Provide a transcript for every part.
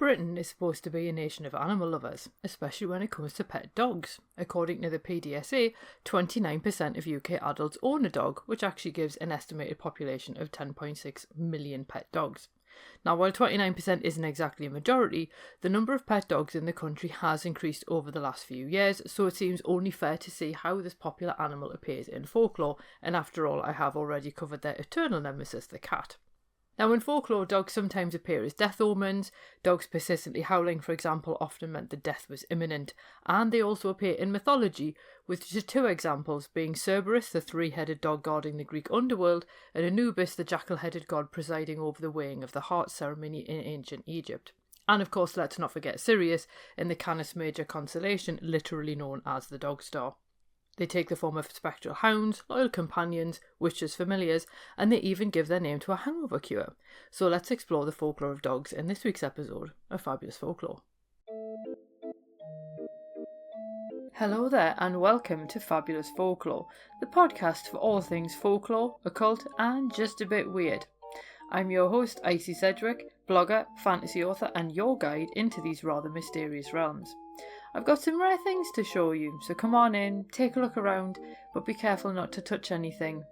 Britain is supposed to be a nation of animal lovers, especially when it comes to pet dogs. According to the PDSA, 29% of UK adults own a dog, which actually gives an estimated population of 10.6 million pet dogs. Now, while 29% isn't exactly a majority, the number of pet dogs in the country has increased over the last few years, so it seems only fair to see how this popular animal appears in folklore, and after all, I have already covered their eternal nemesis, the cat. Now, in folklore, dogs sometimes appear as death omens. Dogs persistently howling, for example, often meant that death was imminent, and they also appear in mythology, with just two examples being Cerberus, the three-headed dog guarding the Greek Underworld, and Anubis, the jackal-headed god presiding over the weighing of the heart ceremony in ancient Egypt. And of course, let's not forget Sirius in the Canis Major constellation, literally known as the dog star. They take the form of spectral hounds, loyal companions, witches, familiars, and they even give their name to a hangover cure. So let's explore the folklore of dogs in this week's episode of Fabulous Folklore. Hello there and welcome to Fabulous Folklore, the podcast for all things folklore, occult and just a bit weird. I'm your host, Icy Sedgwick, blogger, fantasy author and your guide into these rather mysterious realms. I've got some rare things to show you, so come on in, take a look around, but be careful not to touch anything.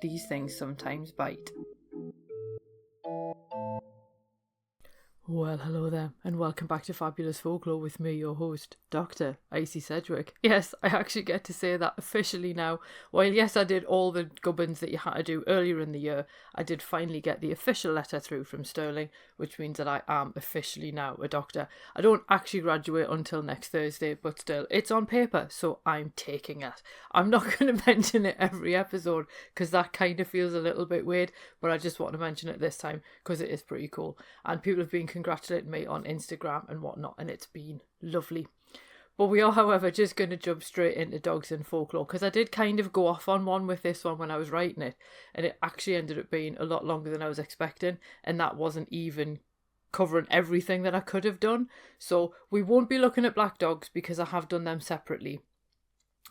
These things sometimes bite. Well, hello there, and welcome back to Fabulous Folklore with me, your host, Dr. Icy Sedgwick. Yes, I actually get to say that officially now. While yes, I did all the gubbins that you had to do earlier in the year, I did finally get the official letter through from Sterling, which means that I am officially now a doctor. I don't actually graduate until next Thursday, but still, it's on paper, so I'm taking it. I'm not going to mention it every episode, because that kind of feels a little bit weird, but I just want to mention it this time, because it is pretty cool. And people have been congratulating me on Instagram and whatnot, and it's been lovely. But we are, however, just going to jump straight into dogs and folklore, because I did kind of go off on one with this one when I was writing it, and it actually ended up being a lot longer than I was expecting, and that wasn't even covering everything that I could have done. So we won't be looking at black dogs because I have done them separately.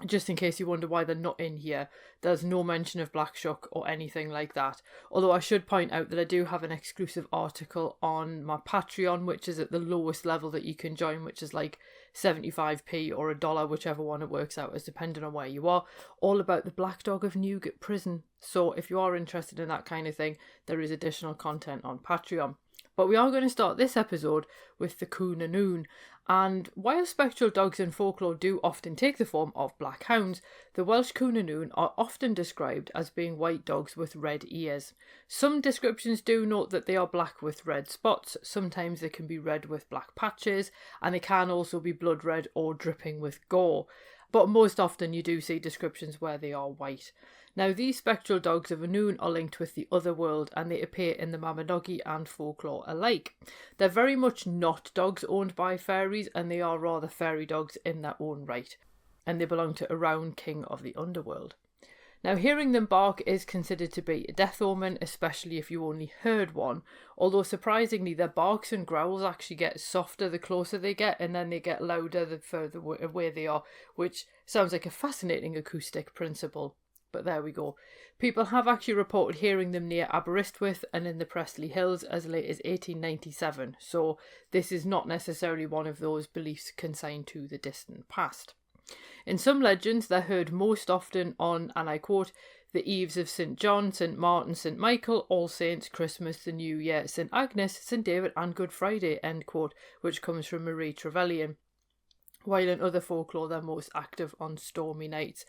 Just in case you wonder why they're not in here, there's no mention of Black Shuck or anything like that. Although I should point out that I do have an exclusive article on my Patreon, which is at the lowest level that you can join, which is like 75p or $1, whichever one it works out as, depending on where you are, all about the Black Dog of Newgate Prison. So if you are interested in that kind of thing, there is additional content on Patreon. But we are going to start this episode with the Cwnanwn. And while spectral dogs in folklore do often take the form of black hounds, the Welsh Cwnanwn are often described as being white dogs with red ears. Some descriptions do note that they are black with red spots, sometimes they can be red with black patches, and they can also be blood red or dripping with gore. But most often you do see descriptions where they are white. Now, these spectral dogs of Cwnanwn are linked with the other world, and they appear in the Mabinogi and folklore alike. They're very much not dogs owned by fairies, and they are rather fairy dogs in their own right, and they belong to Arawn, king of the underworld. Now, hearing them bark is considered to be a death omen, especially if you only heard one, although surprisingly their barks and growls actually get softer the closer they get, and then they get louder the further away they are, which sounds like a fascinating acoustic principle. But there we go. People have actually reported hearing them near Aberystwyth and in the Prestley Hills as late as 1897, so this is not necessarily one of those beliefs consigned to the distant past. In some legends, they're heard most often on, and I quote, the eves of St. John, St. Martin, St. Michael, All Saints, Christmas, the New Year, St. Agnes, St. David and Good Friday, end quote, which comes from Marie Trevelyan. While in other folklore, they're most active on stormy nights.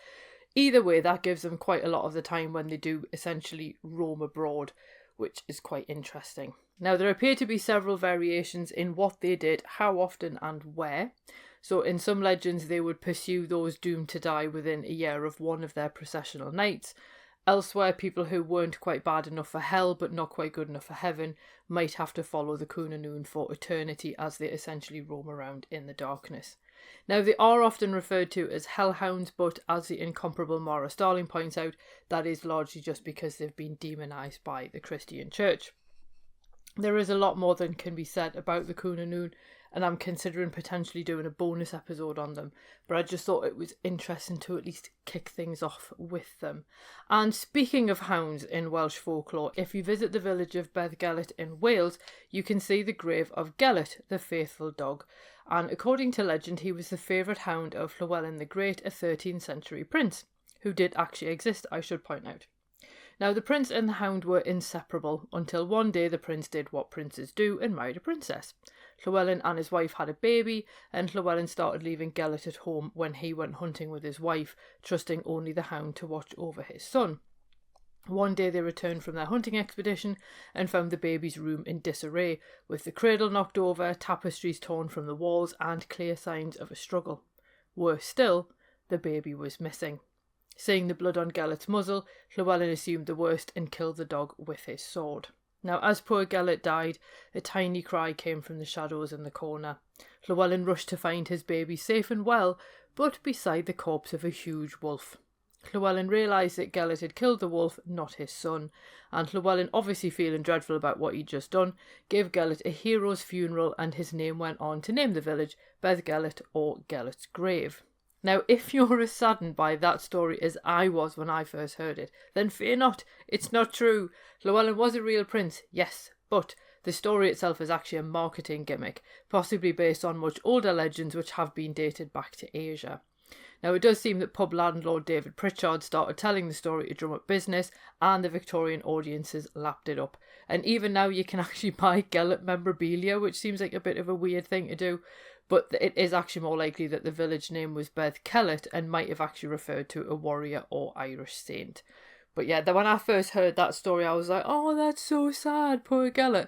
Either way, that gives them quite a lot of the time when they do essentially roam abroad, which is quite interesting. Now, there appear to be several variations in what they did, how often and where. So in some legends, they would pursue those doomed to die within a year of one of their processional nights. Elsewhere, people who weren't quite bad enough for hell but not quite good enough for heaven might have to follow the Cwnanwn for eternity as they essentially roam around in the darkness. Now, they are often referred to as hellhounds, but as the incomparable Maura Starling points out, that is largely just because they've been demonised by the Christian Church. There is a lot more than can be said about the Cunanún, and I'm considering potentially doing a bonus episode on them, but I just thought it was interesting to at least kick things off with them. And speaking of hounds in Welsh folklore, if you visit the village of Beddgelert in Wales, you can see the grave of Gelert, the faithful dog, and according to legend he was the favourite hound of Llywelyn the Great, a 13th century prince, who did actually exist, I should point out. Now, the prince and the hound were inseparable until one day the prince did what princes do and married a princess. Llywelyn and his wife had a baby, and Llywelyn started leaving Gelert at home when he went hunting with his wife, trusting only the hound to watch over his son. One day they returned from their hunting expedition and found the baby's room in disarray, with the cradle knocked over, tapestries torn from the walls, and clear signs of a struggle. Worse still, the baby was missing. Seeing the blood on Gelert's muzzle, Llywelyn assumed the worst and killed the dog with his sword. Now, as poor Gelert died, a tiny cry came from the shadows in the corner. Llywelyn rushed to find his baby safe and well, but beside the corpse of a huge wolf. Llywelyn realised that Gelert had killed the wolf, not his son, and Llywelyn, obviously feeling dreadful about what he'd just done, gave Gelert a hero's funeral, and his name went on to name the village Beddgelert, or Gelert's grave. Now, if you're as saddened by that story as I was when I first heard it, then fear not, it's not true. Llywelyn was a real prince, yes, but the story itself is actually a marketing gimmick, possibly based on much older legends which have been dated back to Asia. Now, it does seem that pub landlord David Pritchard started telling the story to drum up business, and the Victorian audiences lapped it up. And even now you can actually buy Gelert memorabilia, which seems like a bit of a weird thing to do, but it is actually more likely that the village name was Beddgelert and might have actually referred to a warrior or Irish saint. But yeah, when I first heard that story, I was like, oh, that's so sad, poor Gelert.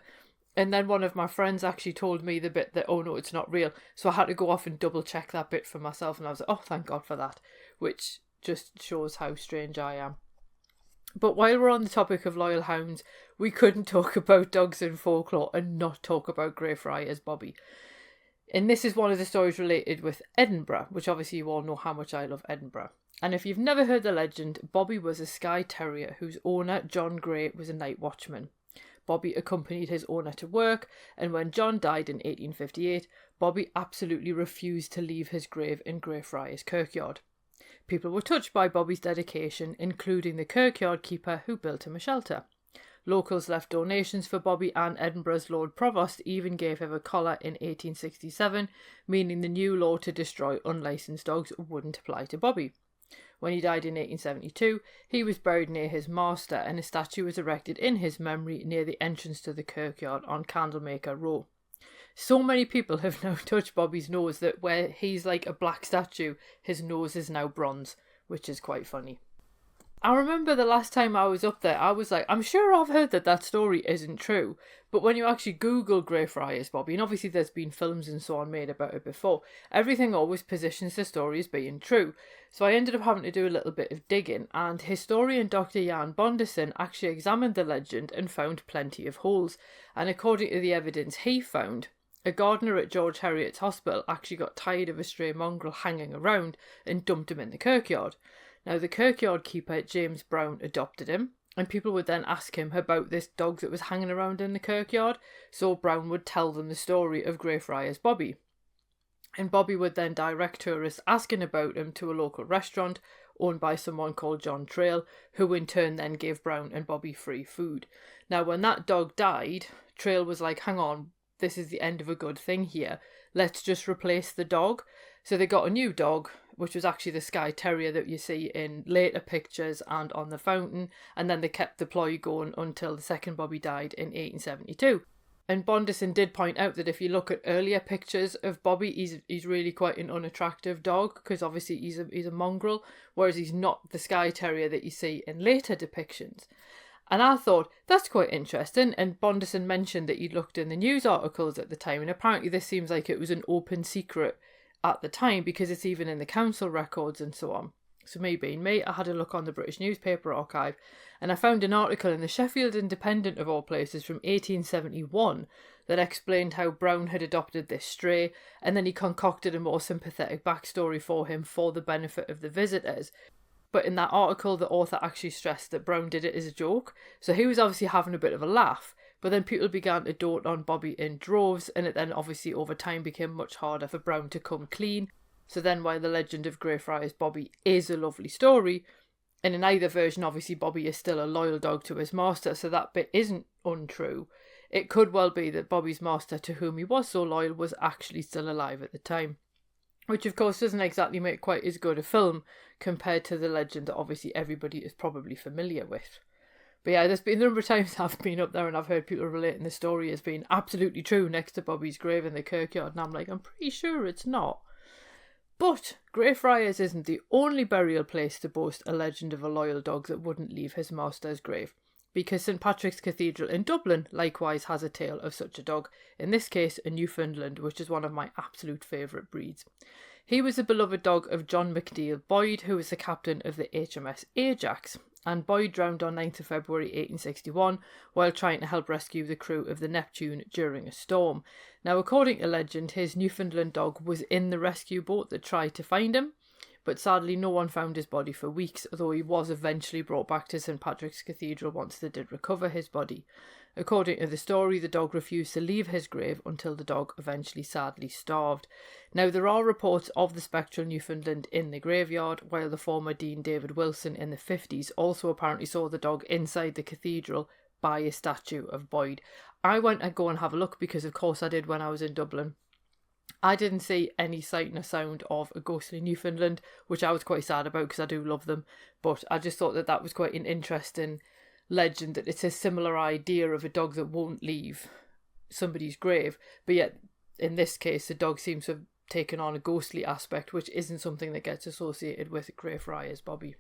And then one of my friends actually told me the bit that, oh no, it's not real. So I had to go off and double check that bit for myself. And I was like, oh, thank God for that. Which just shows how strange I am. But while we're on the topic of loyal hounds, we couldn't talk about dogs in folklore and not talk about Greyfriars Bobby. And this is one of the stories related with Edinburgh, which obviously you all know how much I love Edinburgh. And if you've never heard the legend, Bobby was a Skye Terrier whose owner, John Gray, was a night watchman. Bobby accompanied his owner to work, and when John died in 1858, Bobby absolutely refused to leave his grave in Greyfriars Kirkyard. People were touched by Bobby's dedication, including the kirkyard keeper who built him a shelter. Locals left donations for Bobby, and Edinburgh's Lord Provost even gave him a collar in 1867, meaning the new law to destroy unlicensed dogs wouldn't apply to Bobby. When he died in 1872, he was buried near his master, and a statue was erected in his memory near the entrance to the kirkyard on Candlemaker Row. So many people have now touched Bobby's nose that where he's like a black statue, his nose is now bronze, which is quite funny. I remember the last time I was up there, I was like, I'm sure I've heard that story isn't true. But when you actually Google Greyfriars Bobby, and obviously there's been films and so on made about it before, everything always positions the story as being true. So I ended up having to do a little bit of digging, and historian Dr. Jan Bonderson actually examined the legend and found plenty of holes. And according to the evidence he found, a gardener at George Heriot's hospital actually got tired of a stray mongrel hanging around and dumped him in the kirkyard. Now, the kirkyard keeper, James Brown, adopted him, and people would then ask him about this dog that was hanging around in the kirkyard, so Brown would tell them the story of Greyfriars Bobby. And Bobby would then direct tourists asking about him to a local restaurant owned by someone called John Trail, who in turn then gave Brown and Bobby free food. Now, when that dog died, Trail was like, hang on, this is the end of a good thing here. Let's just replace the dog. So they got a new dog, which was actually the Skye Terrier that you see in later pictures and on the fountain, and then they kept the ploy going until the second Bobby died in 1872. And Bonderson did point out that if you look at earlier pictures of Bobby, he's really quite an unattractive dog, because obviously he's a mongrel, whereas he's not the Skye Terrier that you see in later depictions. And I thought, that's quite interesting, and Bonderson mentioned that he'd looked in the news articles at the time, and apparently this seems like it was an open secret at the time, because it's even in the council records and so on. So me being me, I had a look on the British Newspaper Archive, and I found an article in the Sheffield Independent of all places from 1871 that explained how Brown had adopted this stray, and then he concocted a more sympathetic backstory for him for the benefit of the visitors. But in that article, the author actually stressed that Brown did it as a joke, so he was obviously having a bit of a laugh. But then people began to dote on Bobby in droves, and it then obviously over time became much harder for Brown to come clean. So then while the legend of Greyfriars Bobby is a lovely story, and in either version obviously Bobby is still a loyal dog to his master, so that bit isn't untrue. It could well be that Bobby's master, to whom he was so loyal, was actually still alive at the time. Which of course doesn't exactly make quite as good a film compared to the legend that obviously everybody is probably familiar with. But yeah, there's been a number of times I've been up there and I've heard people relating the story as being absolutely true next to Bobby's grave in the kirkyard, and I'm like, I'm pretty sure it's not. But Greyfriars isn't the only burial place to boast a legend of a loyal dog that wouldn't leave his master's grave, because St Patrick's Cathedral in Dublin likewise has a tale of such a dog, in this case a Newfoundland, which is one of my absolute favourite breeds. He was a beloved dog of John McNeill Boyd, who was the captain of the HMS Ajax, and Boyd drowned on 9th of February 1861 while trying to help rescue the crew of the Neptune during a storm. Now, according to legend, his Newfoundland dog was in the rescue boat that tried to find him, but sadly no one found his body for weeks, although he was eventually brought back to St Patrick's Cathedral once they did recover his body. According to the story, the dog refused to leave his grave until the dog eventually sadly starved. Now, there are reports of the spectral Newfoundland in the graveyard, while the former Dean David Wilson in the 50s also apparently saw the dog inside the cathedral by a statue of Boyd. I went to go and have a look because of course I did when I was in Dublin. I didn't see any sight nor sound of a ghostly Newfoundland, which I was quite sad about because I do love them, but I just thought that that was quite an interesting legend, that it's a similar idea of a dog that won't leave somebody's grave, but yet in this case the dog seems to have taken on a ghostly aspect, which isn't something that gets associated with Greyfriars Bobby.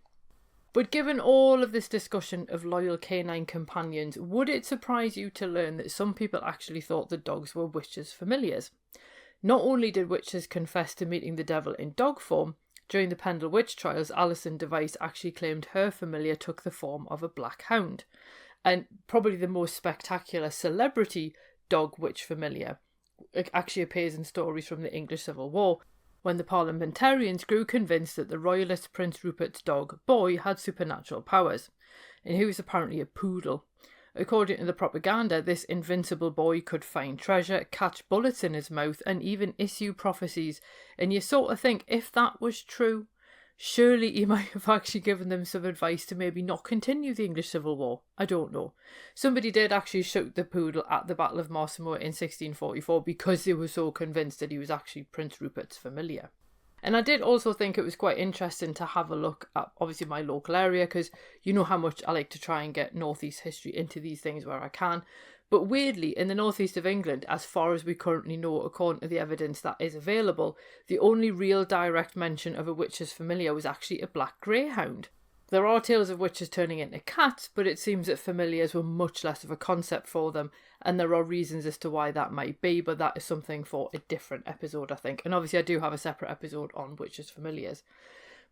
But given all of this discussion of loyal canine companions, would it surprise you to learn that some people actually thought that dogs were witches' familiars? Not only did witches confess to meeting the devil in dog form, during the Pendle witch trials, Alison Device actually claimed her familiar took the form of a black hound. And probably the most spectacular celebrity dog witch familiar actually appears in stories from the English Civil War, when the parliamentarians grew convinced that the royalist Prince Rupert's dog, Boy, had supernatural powers, and he was apparently a poodle. According to the propaganda, this invincible boy could find treasure, catch bullets in his mouth, and even issue prophecies. And you sort of think, if that was true, surely he might have actually given them some advice to maybe not continue the English Civil War. I don't know. Somebody did actually shoot the poodle at the Battle of Marsimoor in 1644 because they were so convinced that he was actually Prince Rupert's familiar. And I did also think it was quite interesting to have a look at, obviously, my local area, because you know how much I like to try and get northeast history into these things where I can. But weirdly, in the northeast of England, as far as we currently know, according to the evidence that is available, the only real direct mention of a witch's familiar was actually a black greyhound. There are tales of witches turning into cats, but it seems that familiars were much less of a concept for them, and there are reasons as to why that might be, but that is something for a different episode, I think. And obviously I do have a separate episode on witches' familiars.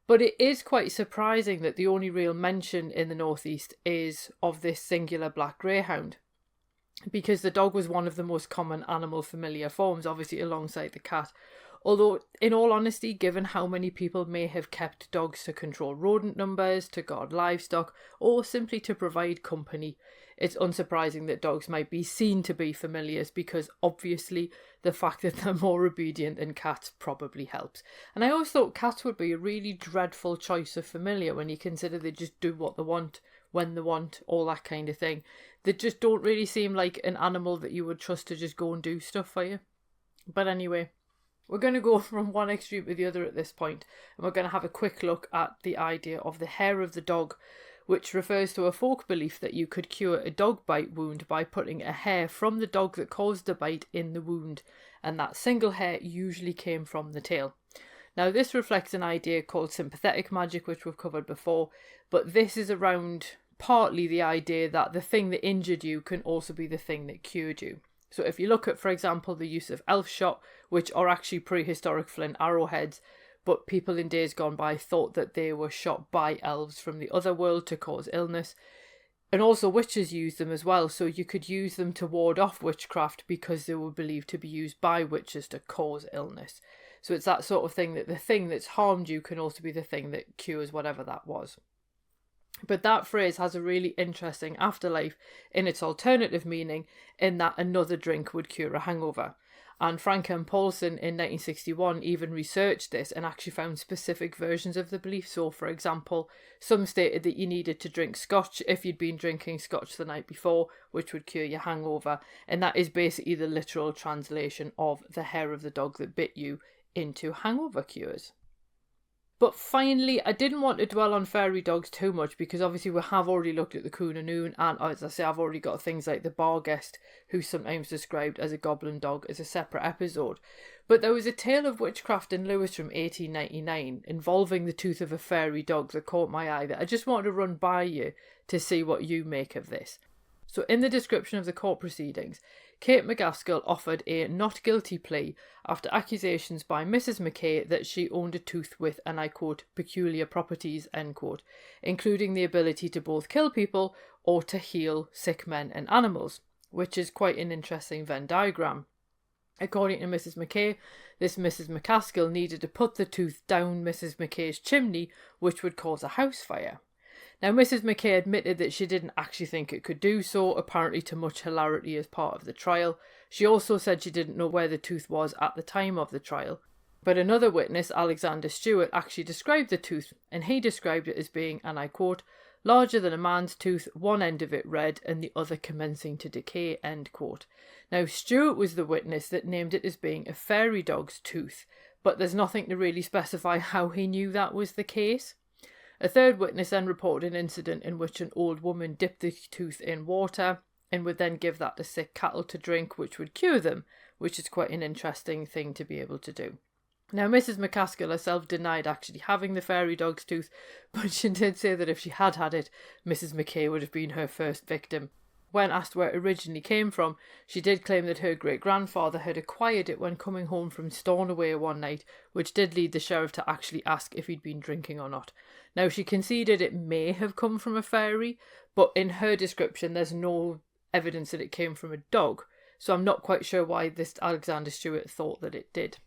But it is quite surprising that the only real mention in the northeast is of this singular black greyhound, because the dog was one of the most common animal familiar forms, obviously alongside the cat. Although, in all honesty, given how many people may have kept dogs to control rodent numbers, to guard livestock, or simply to provide company, it's unsurprising that dogs might be seen to be familiars, because obviously the fact that they're more obedient than cats probably helps. And I always thought cats would be a really dreadful choice of familiar when you consider they just do what they want, when they want, all that kind of thing. They just don't really seem like an animal that you would trust to just go and do stuff for you. But anyway, we're going to go from one extreme to the other at this point, and we're going to have a quick look at the idea of the hair of the dog, which refers to a folk belief that you could cure a dog bite wound by putting a hair from the dog that caused the bite in the wound, and that single hair usually came from the tail. Now, this reflects an idea called sympathetic magic, which we've covered before, but this is around partly the idea that the thing that injured you can also be the thing that cured you. So if you look at, for example, the use of elf shot, which are actually prehistoric flint arrowheads, but people in days gone by thought that they were shot by elves from the other world to cause illness. And also witches used them as well, so you could use them to ward off witchcraft because they were believed to be used by witches to cause illness. So it's that sort of thing, that the thing that's harmed you can also be the thing that cures whatever that was. But that phrase has a really interesting afterlife in its alternative meaning, in that another drink would cure a hangover. And Frank M. Paulson in 1961 even researched this and actually found specific versions of the belief. So, for example, some stated that you needed to drink scotch if you'd been drinking scotch the night before, which would cure your hangover. And that is basically the literal translation of the hair of the dog that bit you into hangover cures. But finally, I didn't want to dwell on fairy dogs too much because obviously we have already looked at the Cunanun, and as I say, I've already got things like the Barghest, who's sometimes described as a goblin dog, as a separate episode. But there was a tale of witchcraft in Lewis from 1899 involving the tooth of a fairy dog that caught my eye that I just wanted to run by you to see what you make of this. So in the description of the court proceedings, Kate McGaskill offered a not guilty plea after accusations by Mrs. McKay that she owned a tooth with, and I quote, peculiar properties, end quote, including the ability to both kill people or to heal sick men and animals, which is quite an interesting Venn diagram. According to Mrs. McKay, this Mrs. McCaskill needed to put the tooth down Mrs. McKay's chimney, which would cause a house fire. Now, Mrs. McKay admitted that she didn't actually think it could do so, apparently to much hilarity as part of the trial. She also said she didn't know where the tooth was at the time of the trial. But another witness, Alexander Stewart, actually described the tooth, and he described it as being, and I quote, larger than a man's tooth, one end of it red and the other commencing to decay, end quote. Now, Stewart was the witness that named it as being a fairy dog's tooth, but there's nothing to really specify how he knew that was the case. A third witness then reported an incident in which an old woman dipped the tooth in water and would then give that to sick cattle to drink, which would cure them, which is quite an interesting thing to be able to do. Now, Mrs. McCaskill herself denied actually having the fairy dog's tooth, but she did say that if she had had it, Mrs. McKay would have been her first victim. When asked where it originally came from, she did claim that her great-grandfather had acquired it when coming home from Stornoway one night, which did lead the sheriff to actually ask if he'd been drinking or not. Now, she conceded it may have come from a fairy, but in her description there's no evidence that it came from a dog, so I'm not quite sure why this Alexander Stewart thought that it did.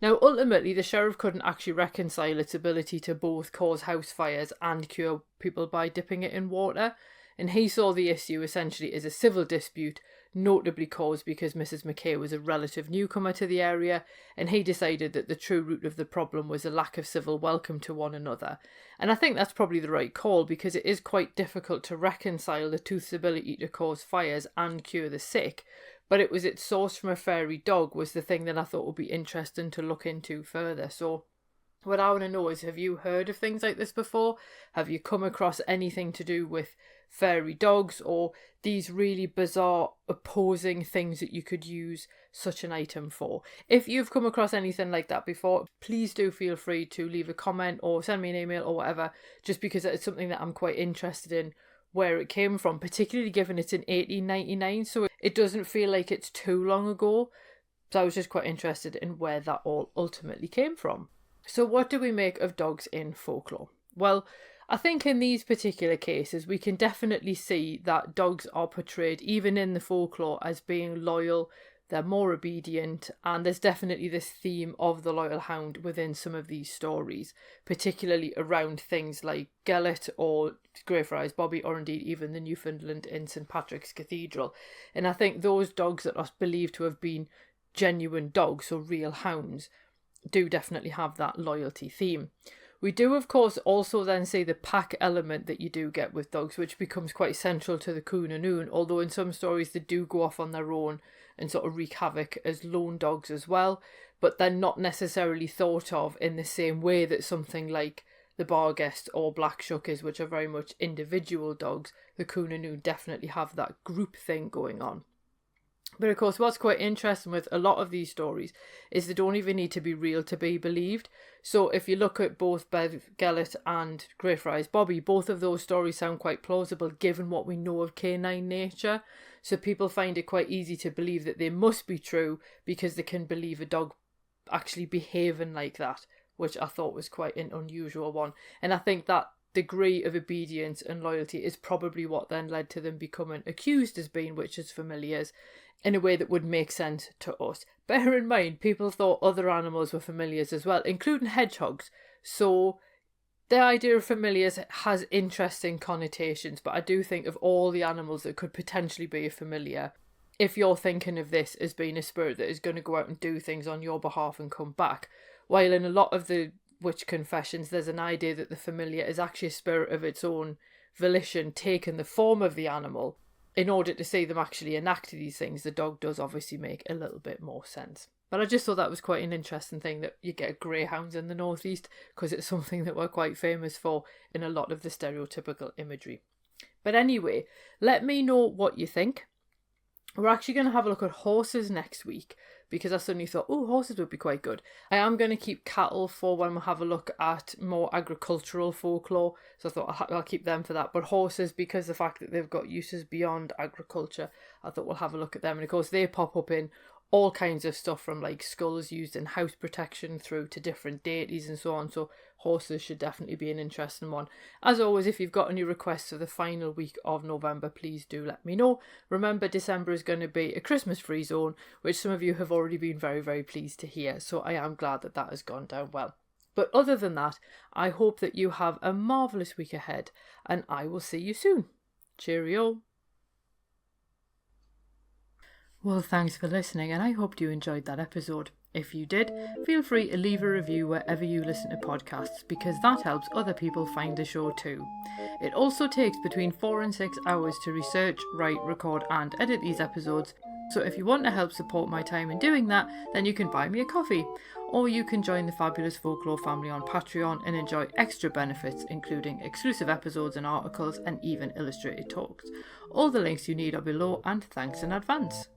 Now, ultimately, the sheriff couldn't actually reconcile its ability to both cause house fires and cure people by dipping it in water, and he saw the issue essentially as a civil dispute, notably caused because Mrs. McKay was a relative newcomer to the area, and he decided that the true root of the problem was a lack of civil welcome to one another. And I think that's probably the right call, because it is quite difficult to reconcile the tooth's ability to cause fires and cure the sick, but it was its source from a fairy dog was the thing that I thought would be interesting to look into further. So what I want to know is, have you heard of things like this before? Have you come across anything to do with fairy dogs, or these really bizarre opposing things that you could use such an item for? If you've come across anything like that before, please do feel free to leave a comment or send me an email or whatever, just because it's something that I'm quite interested in where it came from, particularly given it's in 1899, so it doesn't feel like it's too long ago. So I was just quite interested in where that all ultimately came from. So what do we make of dogs in folklore? Well, I think in these particular cases, we can definitely see that dogs are portrayed, even in the folklore, as being loyal, they're more obedient, and there's definitely this theme of the loyal hound within some of these stories, particularly around things like Gelert or Greyfriars Bobby, or indeed even the Newfoundland in St. Patrick's Cathedral. And I think those dogs that are believed to have been genuine dogs, so real hounds, do definitely have that loyalty theme. We do, of course, also then see the pack element that you do get with dogs, which becomes quite central to the Cunanun, although in some stories they do go off on their own and sort of wreak havoc as lone dogs as well, but they're not necessarily thought of in the same way that something like the Barghest or Black Shuck is, which are very much individual dogs. The Cunanun definitely have that group thing going on. But of course, what's quite interesting with a lot of these stories is they don't even need to be real to be believed. So if you look at both Bev Gelert and Greyfriars Bobby, both of those stories sound quite plausible given what we know of canine nature. So people find it quite easy to believe that they must be true because they can believe a dog actually behaving like that, which I thought was quite an unusual one. And I think that degree of obedience and loyalty is probably what then led to them becoming accused as being witches' familiars in a way that would make sense to us. Bear in mind, people thought other animals were familiars as well, including hedgehogs. So The idea of familiars has interesting connotations, but I do think of all the animals that could potentially be a familiar, if you're thinking of this as being a spirit that is going to go out and do things on your behalf and come back, while in a lot of the witch confessions there's an idea that the familiar is actually a spirit of its own volition, taking the form of the animal. In order to see them actually enact these things, the dog does obviously make a little bit more sense. But I just thought that was quite an interesting thing, that you get greyhounds in the northeast, because it's something that we're quite famous for in a lot of the stereotypical imagery. But anyway, let me know what you think. We're actually going to have a look at horses next week, because I suddenly thought, oh, horses would be quite good. I am going to keep cattle for when we have a look at more agricultural folklore, so I thought I'll keep them for that. But horses, because the fact that they've got uses beyond agriculture, I thought we'll have a look at them. And of course, they pop up in all kinds of stuff, from like skulls used in house protection through to different deities and so on. So horses should definitely be an interesting one. As always, if you've got any requests for the final week of November, please do let me know. Remember, December is going to be a Christmas free zone, which some of you have already been very, very pleased to hear. So I am glad that that has gone down well. But other than that, I hope that you have a marvellous week ahead, and I will see you soon. Cheerio. Well, thanks for listening, and I hope you enjoyed that episode. If you did, feel free to leave a review wherever you listen to podcasts, because that helps other people find the show too. It also takes between 4 and 6 hours to research, write, record and edit these episodes, so if you want to help support my time in doing that, then you can buy me a coffee, or you can join the Fabulous Folklore family on Patreon and enjoy extra benefits, including exclusive episodes and articles and even illustrated talks. All the links you need are below, and thanks in advance.